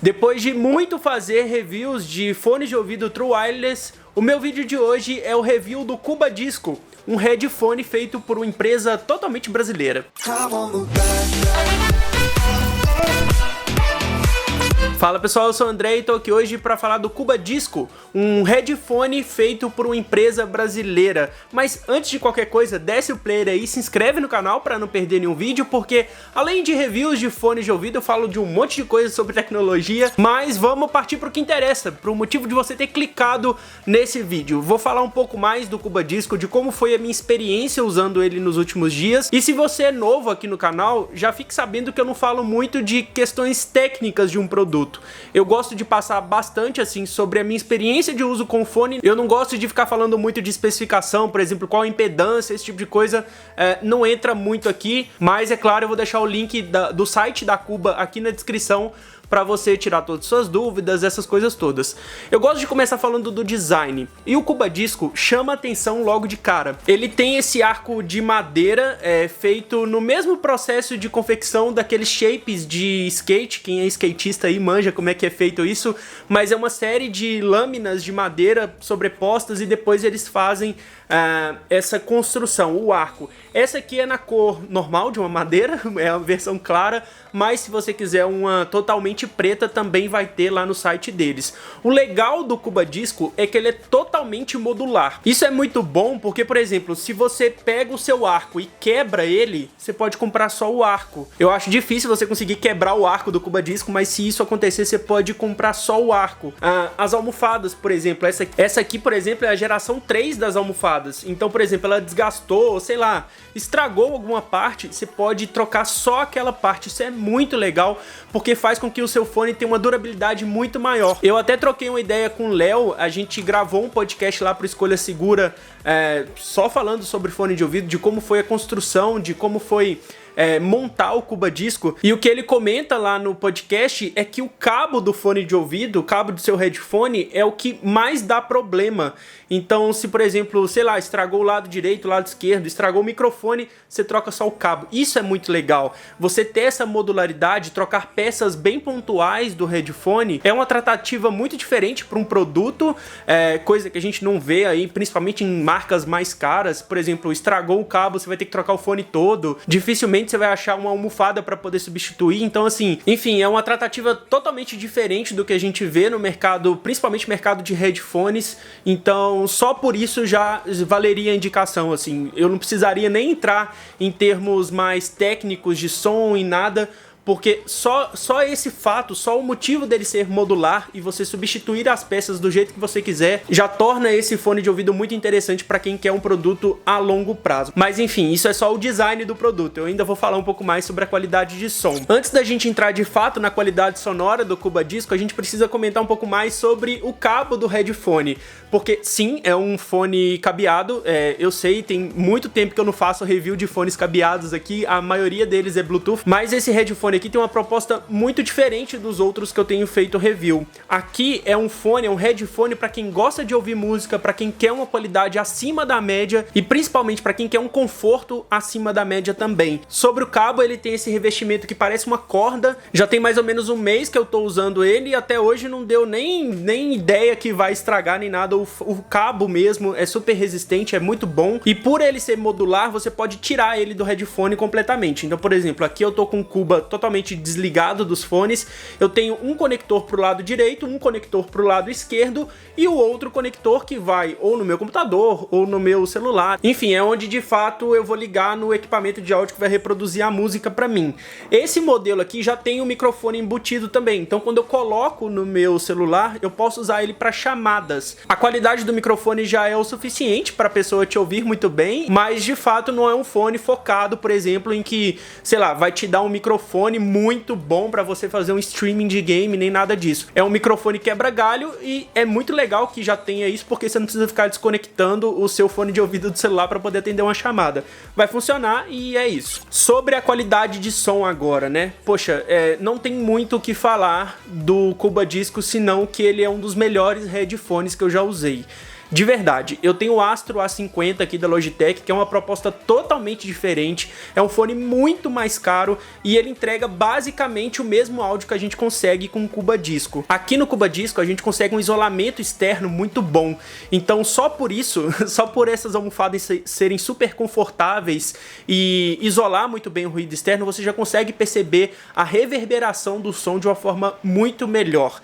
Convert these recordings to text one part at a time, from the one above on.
Depois de muito fazer reviews de fones de ouvido True Wireless, o meu vídeo de hoje é o review do Cuba Disco, um headphone feito por uma empresa totalmente brasileira. Fala pessoal, eu sou o André e estou aqui hoje para falar do Cuba Disco, um headphone feito por uma empresa brasileira. Mas antes de qualquer coisa, desce o player aí, se inscreve no canal para não perder nenhum vídeo, porque além de reviews de fones de ouvido, eu falo de um monte de coisa sobre tecnologia, mas vamos partir para o que interessa, para o motivo de você ter clicado nesse vídeo. Vou falar um pouco mais do Cuba Disco, de como foi a minha experiência usando ele nos últimos dias, e se você é novo aqui no canal, já fique sabendo que eu não falo muito de questões técnicas de um produto. Eu gosto de passar bastante assim sobre a minha experiência de uso com o fone. Eu não gosto de ficar falando muito de especificação, por exemplo, qual a impedância, esse tipo de coisa não entra muito aqui, mas é claro, eu vou deixar o link do site da Cuba aqui na descrição para você tirar todas as suas dúvidas, essas coisas todas. Eu gosto de começar falando do design, e o Cuba Disco chama atenção logo de cara. Ele tem esse arco de madeira feito no mesmo processo de confecção daqueles shapes de skate. Quem é skatista aí manja como é que é feito isso, mas é uma série de lâminas de madeira sobrepostas e depois eles fazem essa construção, o arco. Essa aqui é na cor normal de uma madeira, é a versão clara, mas se você quiser uma totalmente preta também vai ter lá no site deles. O legal do Cuba Disco é que ele é totalmente modular. Isso é muito bom porque, por exemplo, se você pega o seu arco e quebra ele, você pode comprar só o arco. Eu acho difícil você conseguir quebrar o arco do Cuba Disco, mas se isso acontecer, você pode comprar só o arco. As almofadas, por exemplo, essa aqui, por exemplo, é a geração 3 das almofadas. Então, por exemplo, ela desgastou, sei lá, estragou alguma parte, você pode trocar só aquela parte. Isso é muito legal, porque faz com que o seu fone tenha uma durabilidade muito maior. Eu até troquei uma ideia com o Léo, a gente gravou um podcast lá pro Escolha Segura, só falando sobre fone de ouvido, de como foi a construção, de como foi montar o Cuba Disco, e o que ele comenta lá no podcast é que o cabo do fone de ouvido, o cabo do seu headphone, é o que mais dá problema. Então, se por exemplo, sei lá, estragou o lado direito, o lado esquerdo, estragou o microfone, você troca só o cabo. Isso é muito legal. Você ter essa modularidade, trocar peças bem pontuais do headphone, é uma tratativa muito diferente para um produto, coisa que a gente não vê aí, principalmente em marcas mais caras. Por exemplo, estragou o cabo, você vai ter que trocar o fone todo. Dificilmente você vai achar uma almofada para poder substituir. Então, assim, enfim, é uma tratativa totalmente diferente do que a gente vê no mercado, principalmente mercado de headphones. Então, só por isso já valeria a indicação, assim. Eu não precisaria nem entrar em termos mais técnicos de som e nada, porque só esse fato, só o motivo dele ser modular e você substituir as peças do jeito que você quiser, já torna esse fone de ouvido muito interessante para quem quer um produto a longo prazo. Mas enfim, isso é só o design do produto. Eu ainda vou falar um pouco mais sobre a qualidade de som. Antes da gente entrar de fato na qualidade sonora do Cuba Disco, a gente precisa comentar um pouco mais sobre o cabo do headphone, porque sim, é um fone cabeado. Eu sei, tem muito tempo que eu não faço review de fones cabeados aqui, a maioria deles é Bluetooth, mas esse headphone aqui tem uma proposta muito diferente dos outros que eu tenho feito review. Aqui é um headphone para quem gosta de ouvir música, para quem quer uma qualidade acima da média e principalmente para quem quer um conforto acima da média também. Sobre o cabo, ele tem esse revestimento que parece uma corda. Já tem mais ou menos um mês que eu tô usando ele e até hoje não deu nem ideia que vai estragar nem nada. O cabo mesmo é super resistente, é muito bom, e por ele ser modular, você pode tirar ele do headphone completamente. Então, por exemplo, aqui eu tô com o Cuba totalmente desligado dos fones, eu tenho um conector pro lado direito, um conector pro lado esquerdo e o outro conector que vai ou no meu computador ou no meu celular. Enfim, é onde de fato eu vou ligar no equipamento de áudio que vai reproduzir a música pra mim. Esse modelo aqui já tem um microfone embutido também, então quando eu coloco no meu celular, eu posso usar ele para chamadas. A qualidade do microfone já é o suficiente para a pessoa te ouvir muito bem, mas de fato não é um fone focado, por exemplo, em que, sei lá, vai te dar um microfone muito bom para você fazer um streaming de game, nem nada disso. É um microfone quebra-galho e é muito legal que já tenha isso, porque você não precisa ficar desconectando o seu fone de ouvido do celular para poder atender uma chamada. Vai funcionar e é isso. Sobre a qualidade de som agora, né? Poxa, não tem muito o que falar do Cuba Disco, senão que ele é um dos melhores headphones que eu já usei. De verdade, eu tenho o Astro A50 aqui da Logitech, que é uma proposta totalmente diferente, é um fone muito mais caro e ele entrega basicamente o mesmo áudio que a gente consegue com o Cuba Disco. Aqui no Cuba Disco a gente consegue um isolamento externo muito bom, então só por isso, só por essas almofadas serem super confortáveis e isolar muito bem o ruído externo, você já consegue perceber a reverberação do som de uma forma muito melhor.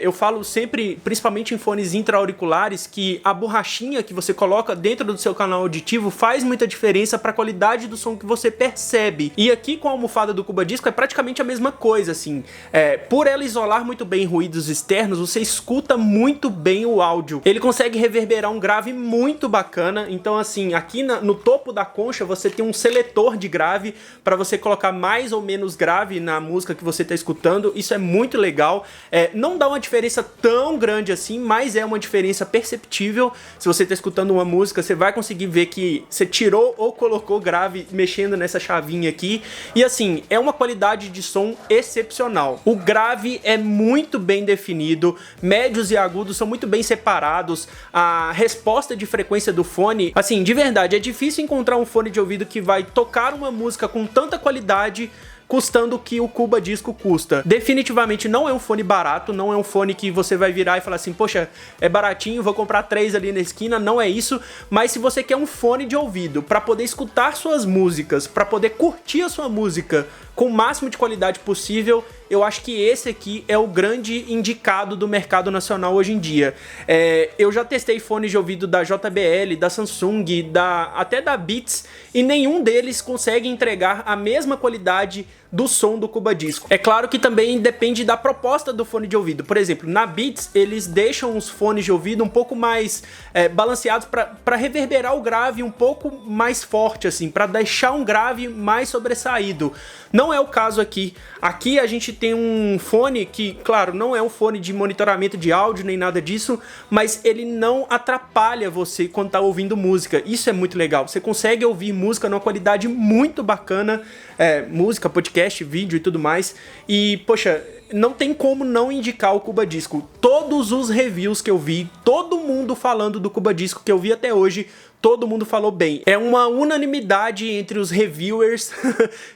Eu falo sempre, principalmente em fones intra-auriculares, que a borrachinha que você coloca dentro do seu canal auditivo faz muita diferença para a qualidade do som que você percebe. E aqui com a almofada do Cuba Disco é praticamente a mesma coisa, assim. Por ela isolar muito bem ruídos externos, você escuta muito bem o áudio. Ele consegue reverberar um grave muito bacana, então assim, aqui no topo da concha você tem um seletor de grave para você colocar mais ou menos grave na música que você está escutando. Isso é muito legal. Não dá uma diferença tão grande assim, mas é uma diferença perceptível. Se você está escutando uma música, você vai conseguir ver que você tirou ou colocou grave mexendo nessa chavinha aqui. E assim, é uma qualidade de som excepcional. O grave é muito bem definido, médios e agudos são muito bem separados. A resposta de frequência do fone, assim, de verdade, é difícil encontrar um fone de ouvido que vai tocar uma música com tanta qualidade custando o que o Cuba Disco custa. Definitivamente não é um fone barato, não é um fone que você vai virar e falar assim, poxa, é baratinho, vou comprar 3 ali na esquina, não é isso, mas se você quer um fone de ouvido para poder escutar suas músicas, para poder curtir a sua música com o máximo de qualidade possível, eu acho que esse aqui é o grande indicado do mercado nacional hoje em dia. Eu já testei fones de ouvido da JBL, da Samsung, até da Beats, e nenhum deles consegue entregar a mesma qualidade do som do Cuba Disco. É claro que também depende da proposta do fone de ouvido. Por exemplo, na Beats, eles deixam os fones de ouvido um pouco mais balanceados para reverberar o grave um pouco mais forte, assim, para deixar um grave mais sobressaído. Não é o caso aqui. Aqui a gente tem um fone que, claro, não é um fone de monitoramento de áudio nem nada disso, mas ele não atrapalha você quando tá ouvindo música. Isso é muito legal. Você consegue ouvir música numa qualidade muito bacana, música, podcast, vídeo e tudo mais. E, poxa, não tem como não indicar o Cuba Disco. Todos os reviews que eu vi, todo mundo falando do Cuba Disco que eu vi até hoje, todo mundo falou bem. É uma unanimidade entre os reviewers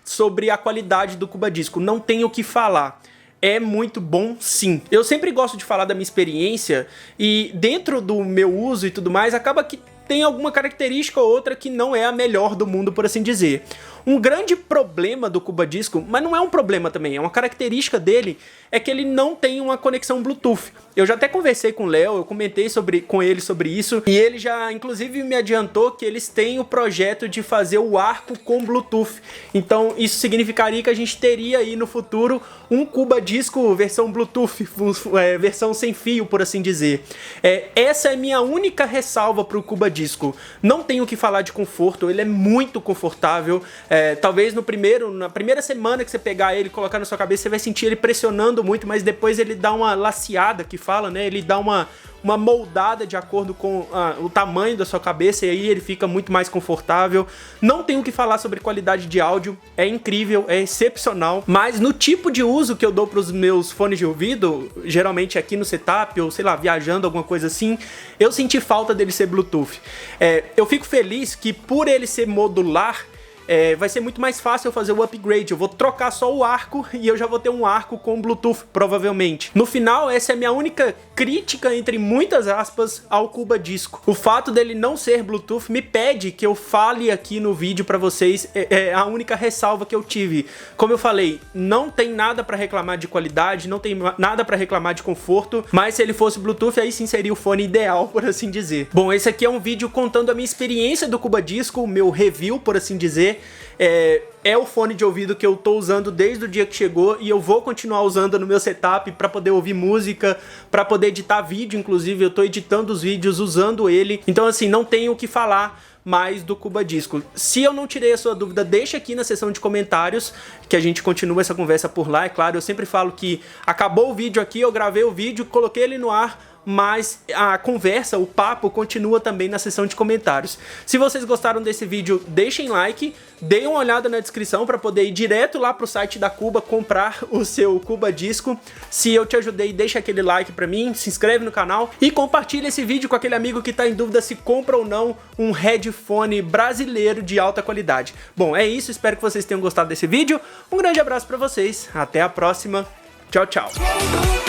sobre a qualidade do Cuba Disco. Não tem o que falar. É muito bom, sim. Eu sempre gosto de falar da minha experiência e dentro do meu uso e tudo mais, acaba que tem alguma característica ou outra que não é a melhor do mundo, por assim dizer. Um grande problema do Cuba Disco, mas não é um problema também, é uma característica dele, é que ele não tem uma conexão Bluetooth. Eu já até conversei com o Léo, eu comentei com ele sobre isso, e ele já inclusive me adiantou que eles têm o projeto de fazer o arco com Bluetooth. Então isso significaria que a gente teria aí no futuro um Cuba Disco versão Bluetooth, versão sem fio, por assim dizer. Essa é a minha única ressalva para o Cuba Disco. Não tenho o que falar de conforto, ele é muito confortável. Talvez na primeira semana que você pegar ele e colocar na sua cabeça, você vai sentir ele pressionando muito, mas depois ele dá uma laceada, que fala, né? Ele dá uma moldada de acordo com o tamanho da sua cabeça, e aí ele fica muito mais confortável. Não tenho o que falar sobre qualidade de áudio, é incrível, é excepcional, mas no tipo de uso que eu dou para os meus fones de ouvido, geralmente aqui no setup, ou sei lá, viajando, alguma coisa assim, eu senti falta dele ser Bluetooth. Eu fico feliz que por ele ser modular, vai ser muito mais fácil eu fazer o upgrade. Eu vou trocar só o arco e eu já vou ter um arco com Bluetooth, provavelmente. No final, essa é a minha única crítica, entre muitas aspas, ao Cuba Disco. O fato dele não ser Bluetooth me pede que eu fale aqui no vídeo pra vocês, a única ressalva que eu tive. Como eu falei, não tem nada pra reclamar de qualidade, não tem nada pra reclamar de conforto, mas se ele fosse Bluetooth, aí sim seria o fone ideal, por assim dizer. Bom, esse aqui é um vídeo contando a minha experiência do Cuba Disco, o meu review, por assim dizer. É o fone de ouvido que eu tô usando desde o dia que chegou e eu vou continuar usando no meu setup para poder ouvir música, para poder editar vídeo, inclusive eu tô editando os vídeos usando ele. Então assim, não tenho o que falar mais do Cuba Disco. Se eu não tirei a sua dúvida, deixa aqui na seção de comentários que a gente continua essa conversa por lá. É claro, eu sempre falo que acabou o vídeo aqui, eu gravei o vídeo, coloquei ele no ar, mas a conversa, o papo continua também na seção de comentários. Se vocês gostaram desse vídeo, deixem like, deem uma olhada na descrição para poder ir direto lá pro site da Cuba comprar o seu Cuba Disco. Se eu te ajudei, deixa aquele like pra mim, se inscreve no canal e compartilha esse vídeo com aquele amigo que tá em dúvida se compra ou não um headphone brasileiro de alta qualidade. Bom, é isso, espero que vocês tenham gostado desse vídeo. Um grande abraço pra vocês, até a próxima, tchau, tchau.